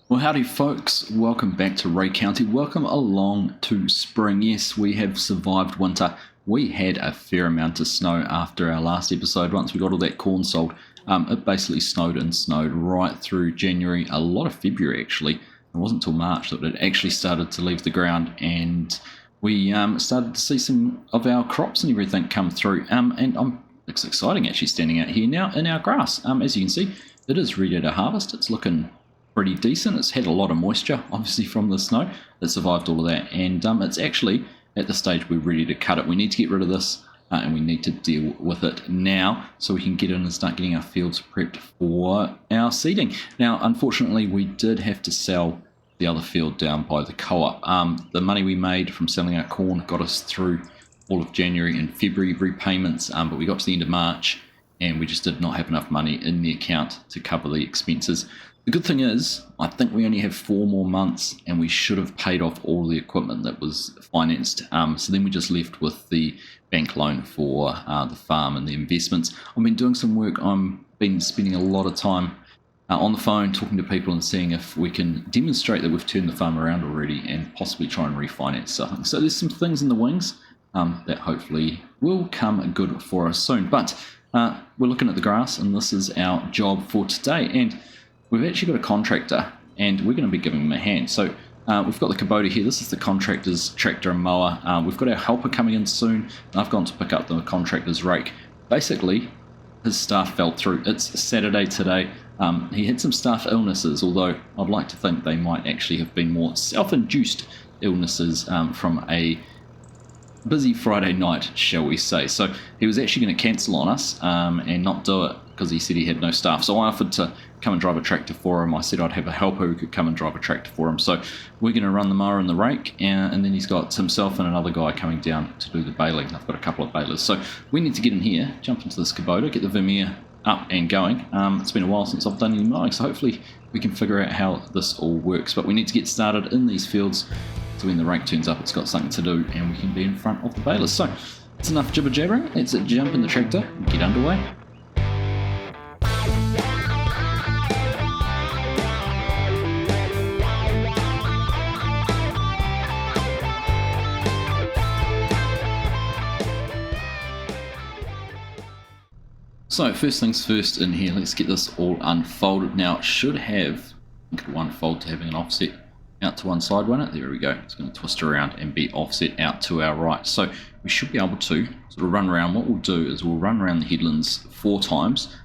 Well, howdy folks, welcome back to Ray County, welcome along to spring. Yes, we have survived winter. We had a fair amount of snow after our last episode. Once we got all that corn sold, it basically snowed and snowed right through January, a lot of February actually. It wasn't until March that it actually started to leave the ground, and we started to see some of our crops and everything come through. It's exciting actually standing out here now in our grass. As you can see, it is ready to harvest. It's looking pretty decent. It's had a lot of moisture, obviously, from the snow. It survived all of that, and it's actually at the stage we're ready to cut it. We need to get rid of this, and we need to deal with it now so we can get in and start getting our fields prepped for our seeding. Now, unfortunately, we did have to sell the other field down by the co-op. The money we made from selling our corn got us through all of January and February repayments, but we got to the end of March, and we just did not have enough money in the account to cover the expenses. The good thing is, I think we only have 4 more months, and we should have paid off all the equipment that was financed. So then we're just left with the bank loan for the farm and the investments. I've been doing some work. I've been spending a lot of time on the phone talking to people and seeing if we can demonstrate that we've turned the farm around already and possibly try and refinance something. So there's some things in the wings that hopefully will come good for us soon. But we're looking at the grass, and this is our job for today. And we've actually got a contractor, and we're going to be giving him a hand. So we've got the Kubota here. This is the contractor's tractor and mower. We've got our helper coming in soon, and I've gone to pick up the contractor's rake. Basically, his staff fell through. It's Saturday today. He had some staff illnesses, although I'd like to think they might actually have been more self-induced illnesses from a busy Friday night, shall we say. So he was actually going to cancel on us and not do it because he said he had no staff. So I offered to come and drive a tractor for him. I said I'd have a helper who could come and drive a tractor for him. So we're going to run the mower and the rake, and then he's got himself and another guy coming down to do the baling. I've got a couple of balers. So we need to get in here, jump into this Kubota, get the Vermeer up and going. It's been a while since I've done any mowing, so hopefully we can figure out how this all works. But we need to get started in these fields, so when the rake turns up, it's got something to do, and we can be in front of the balers. So it's enough jibber jabbering. Let's jump in the tractor and get underway. So first things first in here, let's get this all unfolded. Now it should have, I think it'll unfold to having an offset out to one side, won't it? There we go. It's going to twist around and be offset out to our right. So we should be able to sort of run around. What we'll do is we'll run around the headlands 4 times.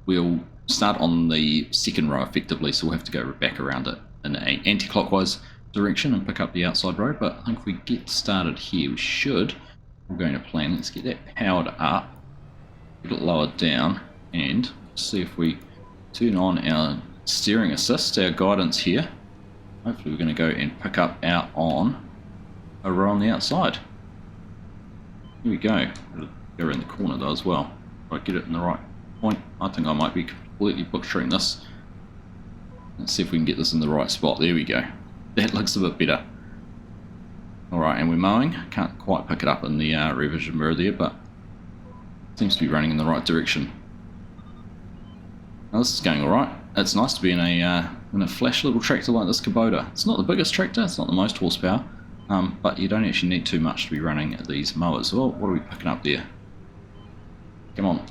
We'll start on the second row effectively, so we'll have to go back around it in an anti-clockwise direction and pick up the outside row. But I think if we get started here, we're going to plan. Let's get that powered up, get it lowered down, and see if we turn on our steering assist, our guidance here. Hopefully we're going to go and pick up out on a row on the outside. Here we go. Go around the corner though as well. If I get it in the right point. I think I might be completely butchering this. Let's see if we can get this in the right spot. There we go. That looks a bit better. Alright, and we're mowing. Can't quite pick it up in the revision mirror there, but seems to be running in the right direction. Now this is going alright. It's nice to be in a flash little tractor like this Kubota. It's not the biggest tractor, it's not the most horsepower, but you don't actually need too much to be running these mowers. Well, what are we picking up there? Come on.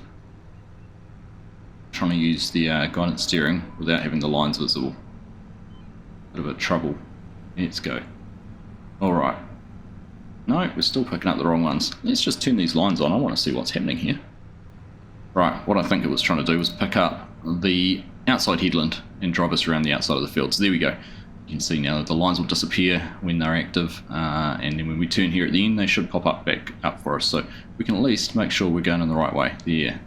Trying to use the guidance steering without having the lines visible. Bit of a trouble. Let's go. Alright. No, we're still picking up the wrong ones. Let's just turn these lines on. I want to see what's happening here. Right, what I think it was trying to do was pick up the outside headland and drive us around the outside of the field. So there we go. You can see now that the lines will disappear when they're active, and then when we turn here at the end, they should pop up back up for us. So we can at least make sure we're going in the right way. There.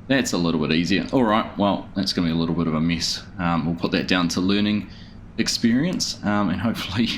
That's a little bit easier. Alright, well, that's going to be a little bit of a mess. We'll put that down to learning experience, and hopefully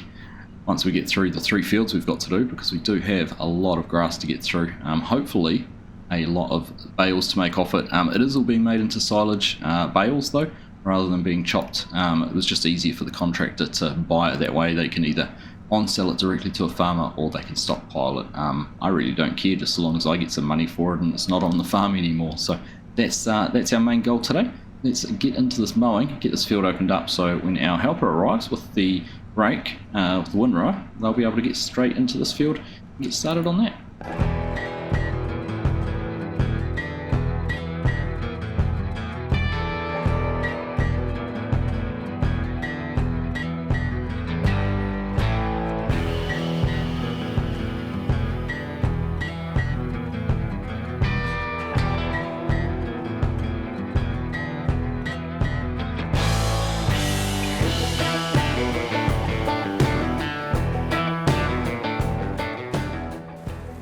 once we get through the 3 fields we've got to do, because we do have a lot of grass to get through, hopefully a lot of bales to make off it. It is all being made into silage bales though, rather than being chopped. It was just easier for the contractor to buy it that way. They can either on-sell it directly to a farmer, or they can stockpile it. I really don't care, just so long as I get some money for it and it's not on the farm anymore. So that's our main goal today. let's get into this mowing, get this field opened up, so when our helper arrives with the rake, with the windrower, they'll be able to get straight into this field and get started on that.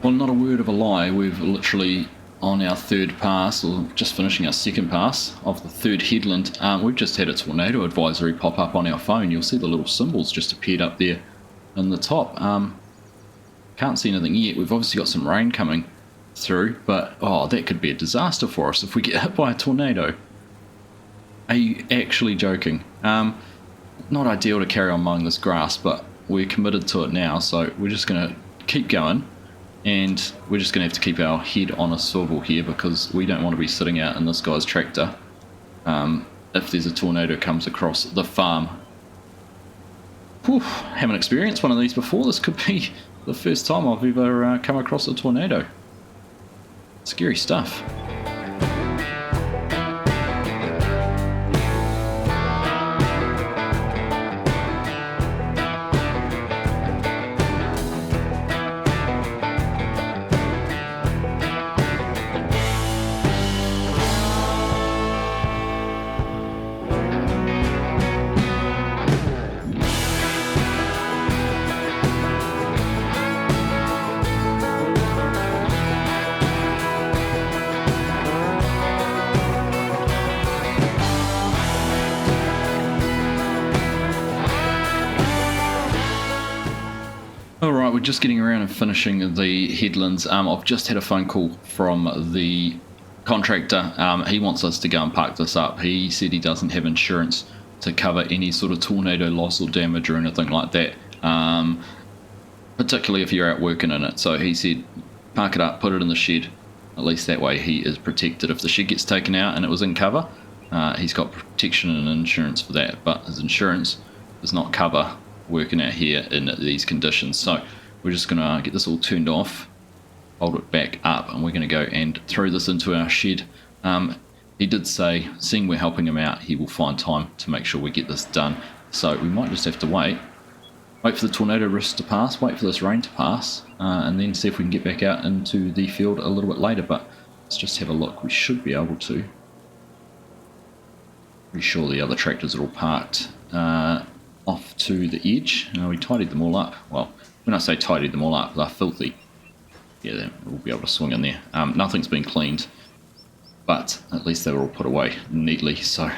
Well, not a word of a lie, we've literally on our third pass, or just finishing our second pass of the third headland, we've just had a tornado advisory pop up on our phone. You'll see the little symbols just appeared up there in the top. Can't see anything yet. We've obviously got some rain coming through, but that could be a disaster for us if we get hit by a tornado. Are you actually joking? Not ideal to carry on mowing this grass, but we're committed to it now, so we're just going to keep going. And we're just going to have to keep our head on a swivel here, because we don't want to be sitting out in this guy's tractor if there's a tornado comes across the farm. Whew, haven't experienced one of these before. This could be the first time I've ever come across a tornado. Scary stuff. Alright, we're just getting around and finishing the headlands. I've just had a phone call from the contractor. He wants us to go and park this up. He said he doesn't have insurance to cover any sort of tornado loss or damage or anything like that, particularly if you're out working in it. So he said park it up, put it in the shed. At least that way he is protected. If the shed gets taken out and it was in cover, he's got protection and insurance for that, but his insurance does not cover working out here in these conditions. So we're just going to get this all turned off, hold it back up, and we're going to go and throw this into our shed. He did say, seeing we're helping him out, he will find time to make sure we get this done. So we might just have to wait for the tornado risk to pass, wait for this rain to pass, and then see if we can get back out into the field a little bit later. But let's just have a look. We should be able to. Pretty sure the other tractors are all parked off to the edge. We tidied them all up. Well, when I say tidied them all up, they're filthy. Yeah, then we'll be able to swing in there. Nothing's been cleaned, but at least they were all put away neatly. So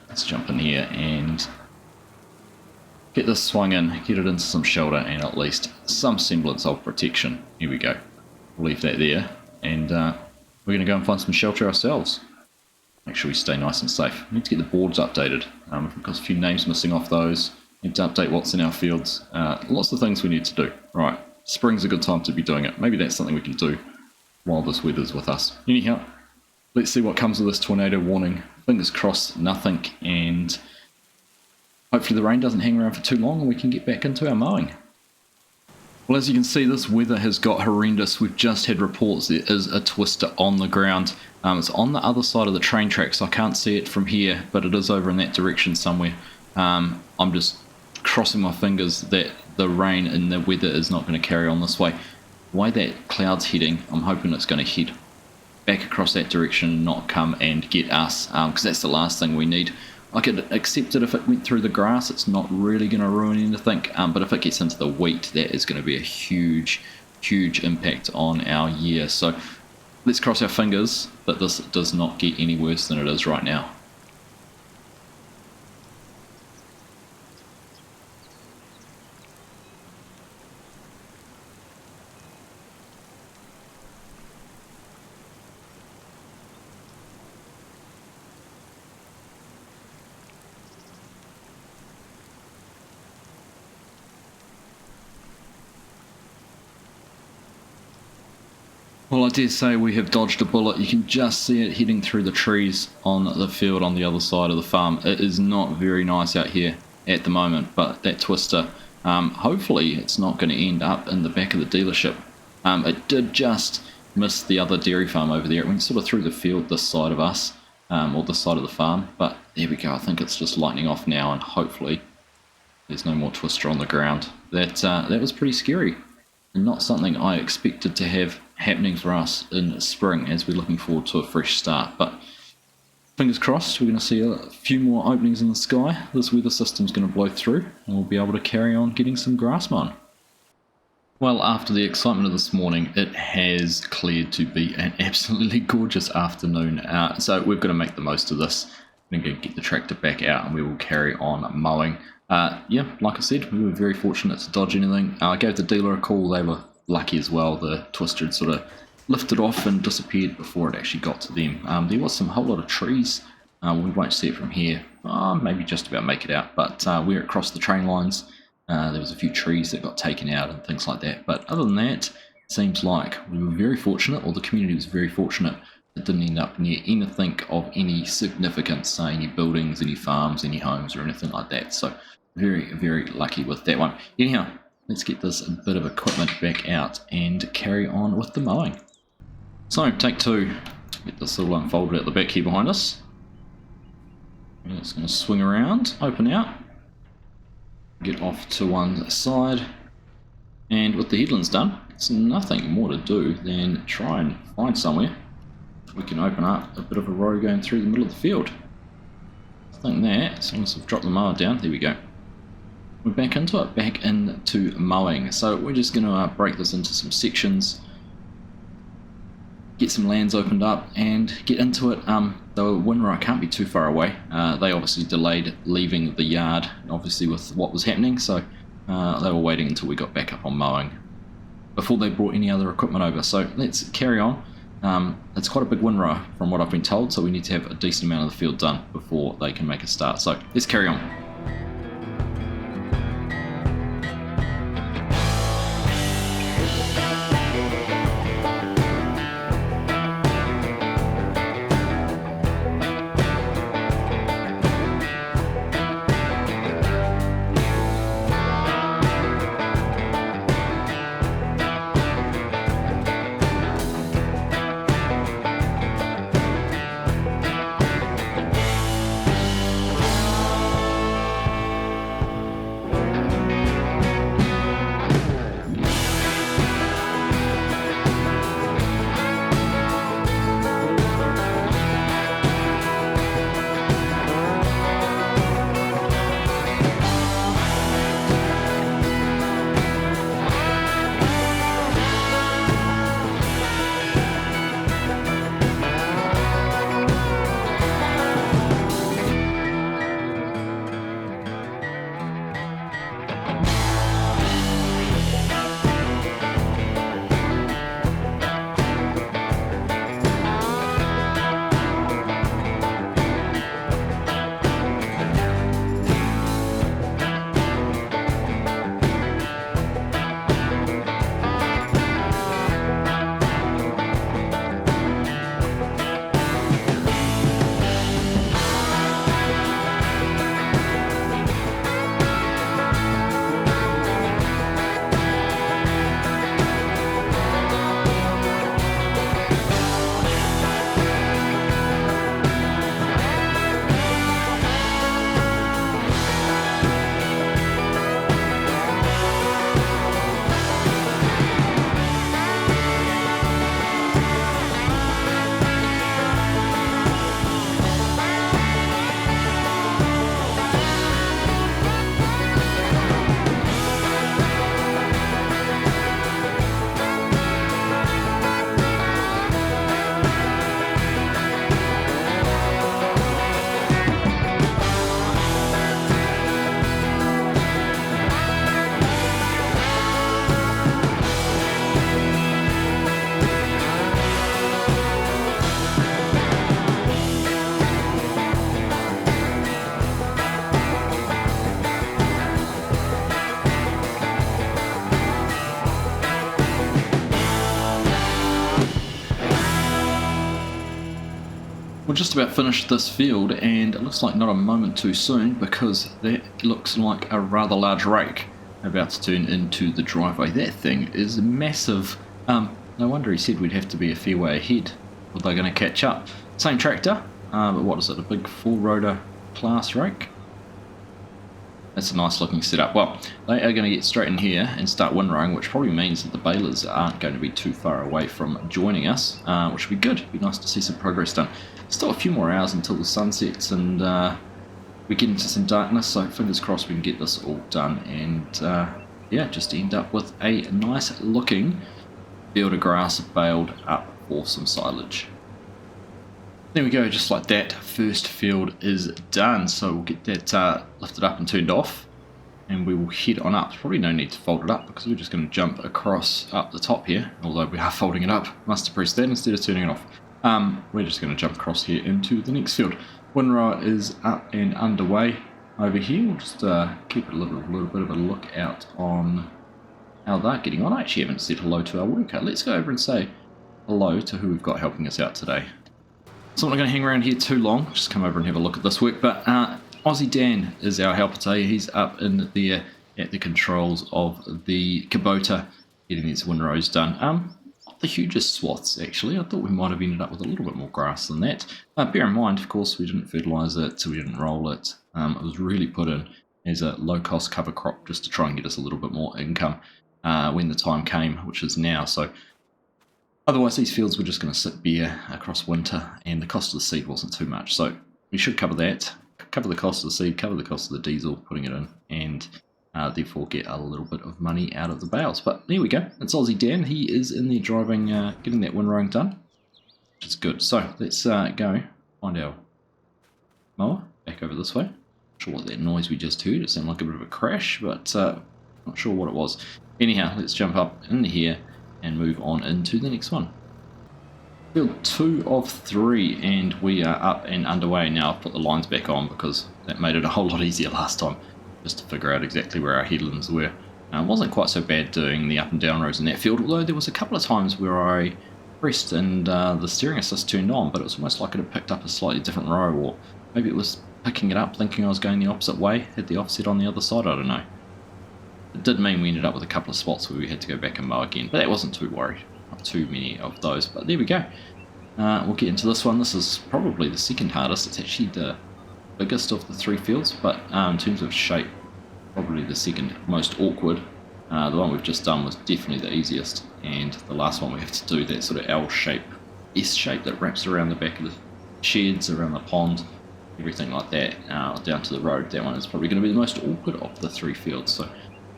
let's jump in here and get this swung in, get it into some shelter, and at least some semblance of protection. Here we go. We'll leave that there, and we're going to go and find some shelter ourselves. Make sure we stay nice and safe. We need to get the boards updated. We've got a few names missing off those. Need to update what's in our fields. Lots of things we need to do. Right, spring's a good time to be doing it. Maybe that's something we can do while this weather's with us. Anyhow, let's see what comes of this tornado warning. Fingers crossed, nothing, and hopefully the rain doesn't hang around for too long and we can get back into our mowing. Well, as you can see, this weather has got horrendous. We've just had reports there is a twister on the ground. It's on the other side of the train track, so I can't see it from here, but it is over in that direction somewhere. I'm just crossing my fingers that the rain and the weather is not going to carry on this way. The way that cloud's heading, I'm hoping it's going to head back across that direction and not come and get us, because that's the last thing we need. I could accept it if it went through the grass. It's not really going to ruin anything, but if it gets into the wheat, that is going to be a huge impact on our year. So let's cross our fingers that this does not get any worse than it is right now. Well, I dare say we have dodged a bullet. You can just see it heading through the trees on the field on the other side of the farm. It is not very nice out here at the moment, but that twister, hopefully it's not going to end up in the back of the dealership. It did just miss the other dairy farm over there. It went sort of through the field this side of us, or this side of the farm, but there we go. I think it's just lightning off now, and hopefully there's no more twister on the ground. That was pretty scary. Not something I expected to have happening for us in spring, as we're looking forward to a fresh start. But fingers crossed, we're going to see a few more openings in the sky. This weather system's going to blow through and we'll be able to carry on getting some grass mown. Well, after the excitement of this morning, it has cleared to be an absolutely gorgeous afternoon. So we've got to make the most of this. We're going to get the tractor back out and we will carry on mowing. Like I said, we were very fortunate to dodge anything. I gave the dealer a call. They were lucky as well. The twister had sort of lifted off and disappeared before it actually got to them. There was some whole lot of trees. We won't see it from here. Maybe just about make it out. But where it crossed the train lines, there was a few trees that got taken out and things like that. But other than that, it seems like we were very fortunate, or the community was very fortunate. It didn't end up near anything of any significance, any buildings, any farms, any homes or anything like that. So very, very lucky with that one. Anyhow, let's get this bit of equipment back out and carry on with the mowing. So, take two. Get this all unfolded at the back here behind us. And it's going to swing around, open out, get off to one side. And with the headlands done, it's nothing more to do than try and find somewhere we can open up a bit of a row going through the middle of the field. I think that, so once I've dropped the mower down, there we go. We're back into mowing. So we're just going to break this into some sections, get some lands opened up and get into it. The windrow can't be too far away. They obviously delayed leaving the yard, obviously with what was happening, so they were waiting until we got back up on mowing before they brought any other equipment over. So let's carry on. It's quite a big windrow from what I've been told, so we need to have a decent amount of the field done before they can make a start. So let's carry on. about finished this field, and it looks like not a moment too soon, because that looks like a rather large rake about to turn into the driveway. That thing is massive. No wonder he said we'd have to be a fair way ahead, or they're going to catch up. Same tractor, but what is it, a big 4-rotor class rake? That's a nice looking setup. Well, they are going to get straight in here and start windrowing, which probably means that the balers aren't going to be too far away from joining us, which would be good. It'd be nice to see some progress done. Still a few more hours until the sun sets and we get into some darkness, so fingers crossed we can get this all done and yeah, just end up with a nice looking field of grass baled up for some silage. There we go, just like that, first field is done. So we'll get that lifted up and turned off, and we will head on up. There's probably no need to fold it up because we're just going to jump across up the top here, although we are folding it up. Must have pressed that instead of turning it off. We're just going to jump across here into the next field. Windrower is up and underway over here. We'll just keep a little bit of a look out on how they're getting on. I actually haven't said hello to our worker. Let's go over and say hello to who we've got helping us out today. So I'm not going to hang around here too long, just come over and have a look at this work, but Aussie Dan is our helper today. He's up in there at the controls of the Kubota, getting these windrows done. Not the hugest swaths actually. I thought we might have ended up with a little bit more grass than that. Bear in mind, of course, we didn't fertilise it, so we didn't roll it. It was really put in as a low-cost cover crop just to try and get us a little bit more income when the time came, which is now. So otherwise, these fields were just going to sit bare across winter, and the cost of the seed wasn't too much. So we should cover that, cover the cost of the seed, cover the cost of the diesel, putting it in, and therefore get a little bit of money out of the bales. But there we go. It's Aussie Dan. He is in there driving, getting that windrowing done, which is good. So let's go find our mower back over this way. Not sure what that noise we just heard. It sounded like a bit of a crash, but not sure what it was. Anyhow, let's jump up into here and move on into the next one. Field 2 of 3, and we are up and underway now. I've put the lines back on because that made it a whole lot easier last time, just to figure out exactly where our headlands were. It wasn't quite so bad doing the up and down rows in that field, although there was a couple of times where I pressed and the steering assist turned on, but it was almost like it had picked up a slightly different row, or maybe it was picking it up thinking I was going the opposite way, had the offset on the other side, I don't know. It did mean we ended up with a couple of spots where we had to go back and mow again, but that wasn't too worried. Not too many of those, but there we go. We'll get into this one. This is probably the second hardest. It's actually the biggest of the 3 fields, but in terms of shape, probably the second most awkward. The one we've just done was definitely the easiest, and the last one we have to do, that sort of L shape, S shape that wraps around the back of the sheds, around the pond, everything like that, down to the road. That one is probably going to be the most awkward of the 3 fields, so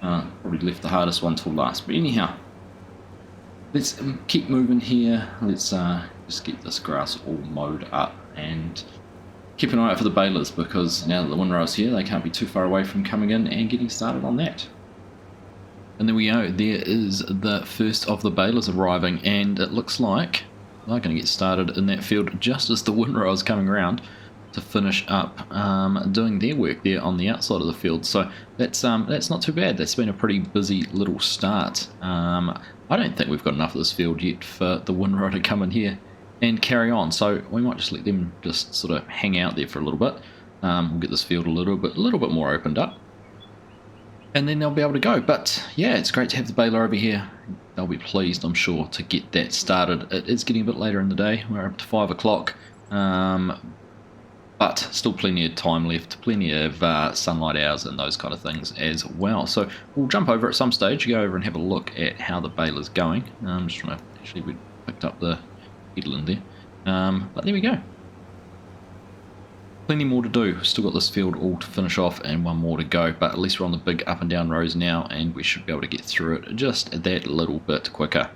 probably left the hardest one till last. But anyhow, let's keep moving here. Let's just get this grass all mowed up and keep an eye out for the balers, because now that the windrow's here, they can't be too far away from coming in and getting started on that. And there we go, there is the first of the balers arriving, and it looks like they're going to get started in that field just as the windrow is coming around to finish up doing their work there on the outside of the field. So that's not too bad. That's been a pretty busy little start. I don't think we've got enough of this field yet for the windrow to come in here and carry on, so we might just let them just sort of hang out there for a little bit. We'll get this field a little bit more opened up, and then they'll be able to go. But yeah, it's great to have the baler over here. They'll be pleased, I'm sure, to get that started. It is getting a bit later in the day. We're up to 5 o'clock. But still plenty of time left, plenty of sunlight hours and those kind of things as well. So we'll jump over at some stage, go over and have a look at how the baler's going. I'm just trying to, actually we picked up the headland there. But there we go. Plenty more to do. Still got this field all to finish off and one more to go, but at least we're on the big up and down rows now, and we should be able to get through it just that little bit quicker.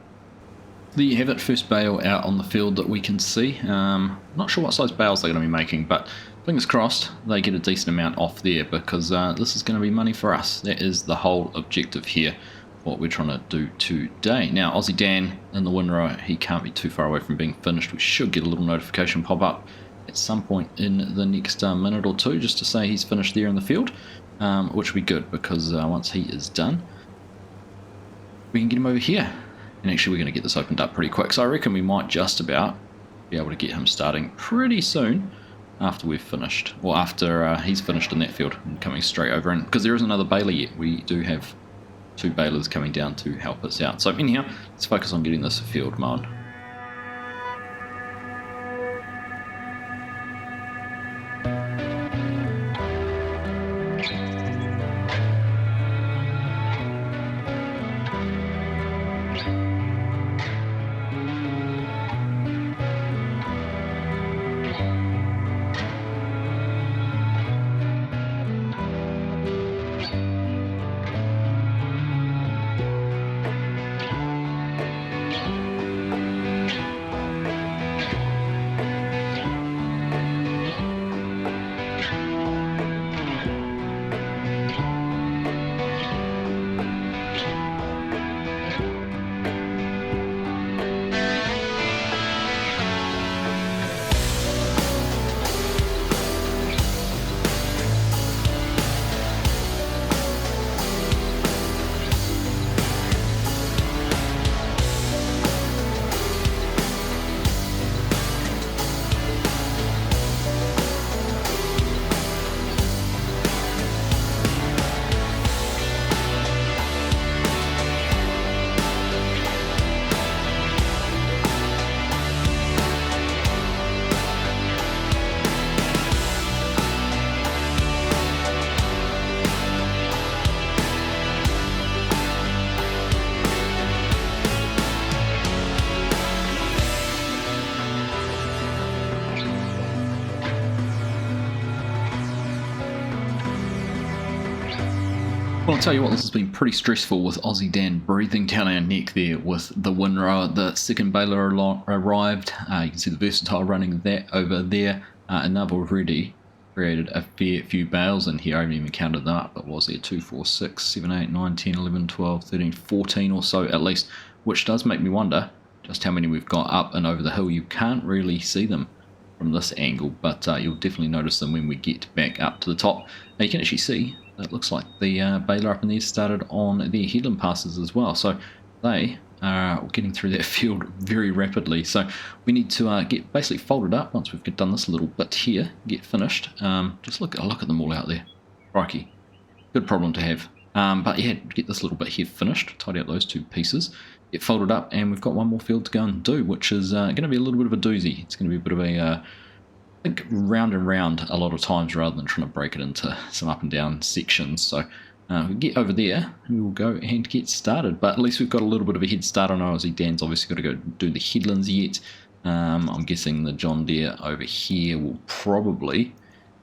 There you have it, first bale out on the field that we can see. Not sure what size bales they're going to be making, but fingers crossed they get a decent amount off there, because this is going to be money for us. That is the whole objective here, what we're trying to do today. Now, Aussie Dan in the windrow, he can't be too far away from being finished. We should get a little notification pop up at some point in the next minute or two just to say he's finished there in the field, which will be good, because once he is done, we can get him over here. And actually we're going to get this opened up pretty quick, so I reckon we might just about be able to get him starting pretty soon. after we've finished, or after he's finished in that field, and coming straight over in, because there isn't another baler yet. We do have 2 balers coming down to help us out. So anyhow, let's focus on getting this field mown. Well, I'll tell you what, this has been pretty stressful with Aussie Dan breathing down our neck there with the windrower. The second baler arrived. You can see the versatile running that over there. And I've already created a fair few bales in here. I haven't even counted them up, but was there 2, 4, 6, 7, 8, 9, 10, 11, 12, 13, 14 or so at least, which does make me wonder just how many we've got up and over the hill. You can't really see them from this angle, but you'll definitely notice them when we get back up to the top. Now you can actually see it looks like the baler up in there started on their headland passes as well, so they are getting through that field very rapidly. So we need to get basically folded up once we've done this little bit here, get finished. Just look at them all out there. Crikey, good problem to have. But yeah, get this little bit here finished, tidy up those 2 pieces, get folded up, and we've got one more field to go and do, which is going to be a little bit of a doozy. It's going to be a bit of a I think round and round a lot of times rather than trying to break it into some up and down sections. So we get over there and we will go and get started, but at least we've got a little bit of a head start on Aussie Dan's obviously got to go do the headlands yet. I'm guessing the John Deere over here will probably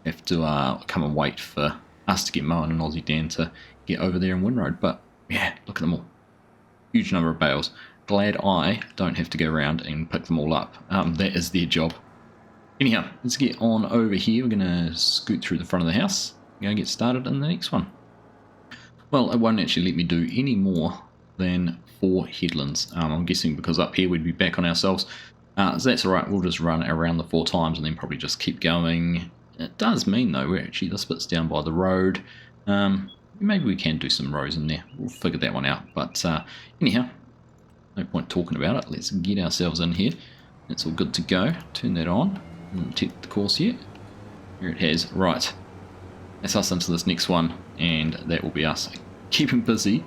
have to come and wait for us to get mowing and Aussie Dan to get over there in Windroad. But yeah, look at them all, huge number of bales. Glad I don't have to go around and pick them all up. That is their job. Anyhow, let's get on over here. We're going to scoot through the front of the house. We're going to get started in the next one. Well, it won't actually let me do any more than 4 headlands. I'm guessing because up here we'd be back on ourselves. So that's alright, we'll just run around the 4 times and then probably just keep going. It does mean though, we're actually, this bit's down by the road. Maybe we can do some rows in there. We'll figure that one out. But anyhow, no point talking about it. Let's get ourselves in here. It's all good to go. Turn that on. Check the course yet. Here it has. Right. That's us into this next one, and that will be us keeping busy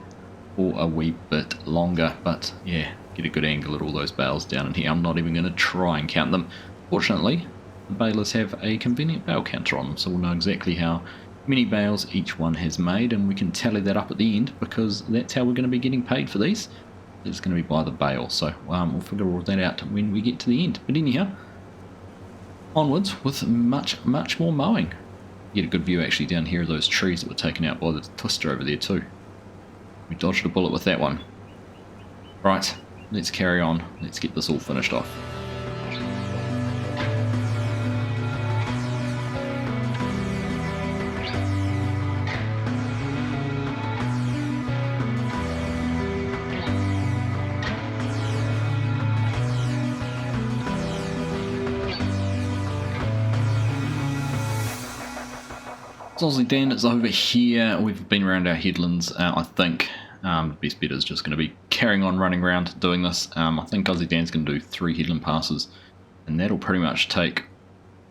for a wee bit longer. But yeah, get a good angle at all those bales down in here. I'm not even going to try and count them. Fortunately, the balers have a convenient bale counter on them, so we'll know exactly how many bales each one has made, and we can tally that up at the end, because that's how we're going to be getting paid for these. It's going to be by the bale, so we'll figure all that out when we get to the end. But anyhow, onwards with much more mowing. Get a good view actually down here of those trees that were taken out by the twister over there too. We dodged a bullet with that one. Right, let's carry on. Let's get this all finished off. Aussie Dan is over here. We've been around our headlands. I think the best bet is just going to be carrying on running around doing this. I think Aussie Dan's going to do 3 headland passes, and that'll pretty much take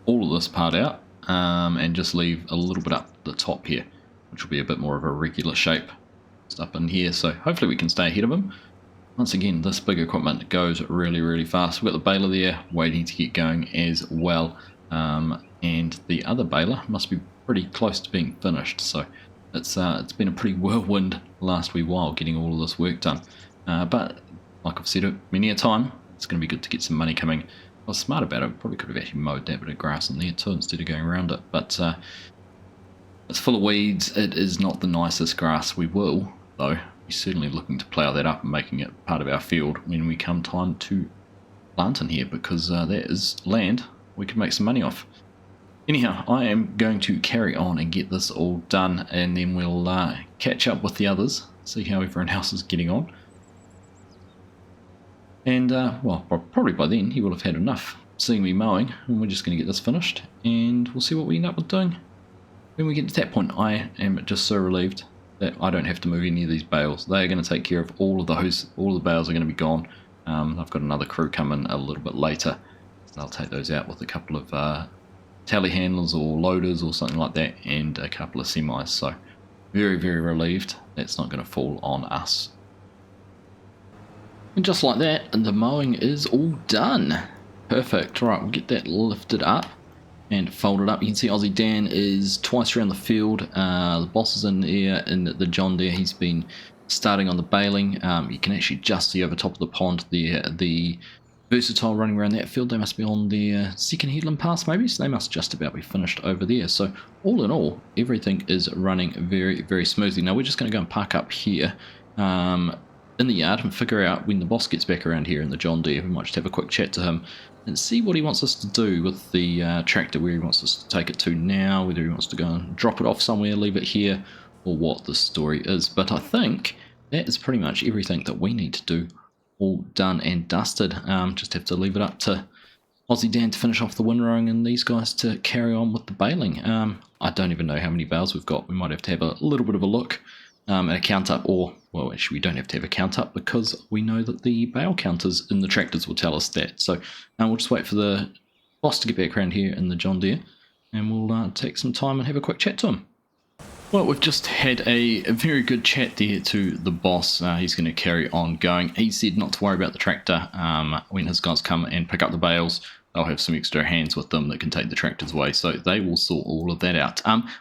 all of this part out and just leave a little bit up the top here, which will be a bit more of a regular shape just up in here. So hopefully we can stay ahead of him. Once again, this big equipment goes really fast. We've got the baler there waiting to get going as well, and the other baler must be pretty close to being finished. So it's been a pretty whirlwind last wee while getting all of this work done. But like I've said it many a time, it's going to be good to get some money coming. I was smart about it. Probably could have actually mowed that bit of grass in there too instead of going around it. But it's full of weeds. It is not the nicest grass. We will, though, be certainly looking to plough that up and making it part of our field when we come time to plant in here, because that is land we could make some money off. Anyhow, I am going to carry on and get this all done, and then we'll catch up with the others, see how everyone else is getting on. And, well, probably by then he will have had enough seeing me mowing, and we're just going to get this finished, and we'll see what we end up with doing. When we get to that point, I am just so relieved that I don't have to move any of these bales. They are going to take care of all of those. All of the bales are going to be gone. I've got another crew coming a little bit later, so I'll take those out with a couple of telehandlers or loaders or something like that, and a couple of semis. So very relieved that's not going to fall on us. And just like that, the mowing is all done. Perfect. Right, we'll get that lifted up and folded up. You can see Aussie Dan is twice around the field. The boss is in there in the John Deere. He's been starting on the baling. You can actually just see over top of the pond there the Versatile running around that field. They must be on their second headland pass maybe, so they must just about be finished over there. So all in all, everything is running very smoothly. Now we're just going to go and park up here in the yard and figure out when the boss gets back around here in the John Deere. We might just have a quick chat to him and see what he wants us to do with the tractor, where he wants us to take it to now, whether he wants to go and drop it off somewhere, leave it here, or what the story is. But I think that is pretty much everything that we need to do all done and dusted. Just have to leave it up to Aussie Dan to finish off the windrowing and these guys to carry on with the baling. I don't even know how many bales we've got. We might have to have a little bit of a look at a count up, or, well, actually we don't have to have a count up because we know that the bale counters in the tractors will tell us that. So we'll just wait for the boss to get back around here in the John Deere, and we'll take some time and have a quick chat to him. Well, we've just had a very good chat there to the boss. He's going to carry on going. He said not to worry about the tractor. When his guys come and pick up the bales, they'll have some extra hands with them that can take the tractors away. So they will sort all of that out.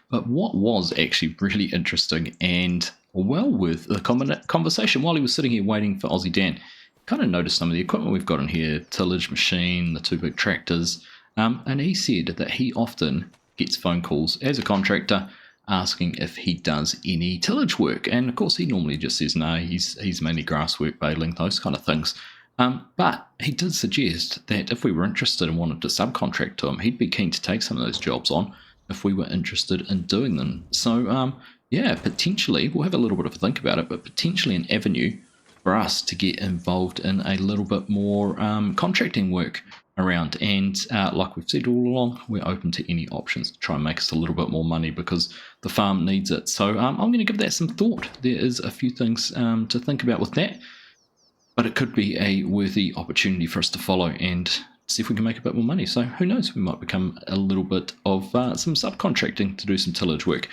But what was actually really interesting and well worth the conversation while he was sitting here waiting for Aussie Dan, kind of noticed some of the equipment we've got in here, tillage machine, the two big tractors. And he said that he often gets phone calls as a contractor asking if he does any tillage work, and of course he normally just says no, he's mainly grass work, baling, those kind of things. But he did suggest that if we were interested and wanted to subcontract to him, he'd be keen to take some of those jobs on if we were interested in doing them. So yeah, potentially we'll have a little bit of a think about it, but potentially an avenue for us to get involved in a little bit more contracting work around. And like we've said all along, we're open to any options to try and make us a little bit more money because the farm needs it. So I'm going to give that some thought. There is a few things to think about with that, but it could be a worthy opportunity for us to follow and see if we can make a bit more money. So who knows, we might become a little bit of some subcontracting to do some tillage work.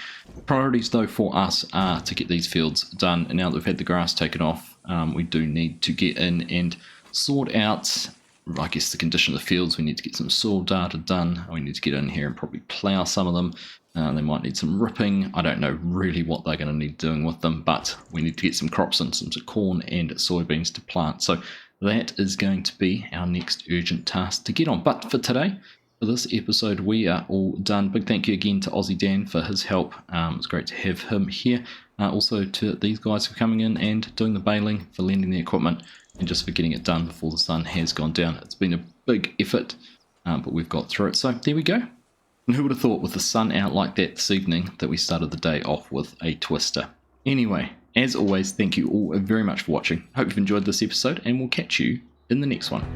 Priorities though for us are to get these fields done, and now that we've had the grass taken off, we do need to get in and sort out, I guess, the condition of the fields. We need to get some soil data done. We need to get in here and probably plough some of them. They might need some ripping. I don't know really what they're going to need doing with them, but we need to get some crops in, some corn and soybeans to plant. So that is going to be our next urgent task to get on. But for today, for this episode, we are all done. Big thank you again to Aussie Dan for his help. It's great to have him here. Also to these guys for coming in and doing the baling, for lending the equipment, and just for getting it done before the sun has gone down. It's been a big effort, but we've got through it. So there we go. And who would have thought with the sun out like that this evening that we started the day off with a twister. Anyway, as always, thank you all very much for watching. Hope you've enjoyed this episode, and we'll catch you in the next one.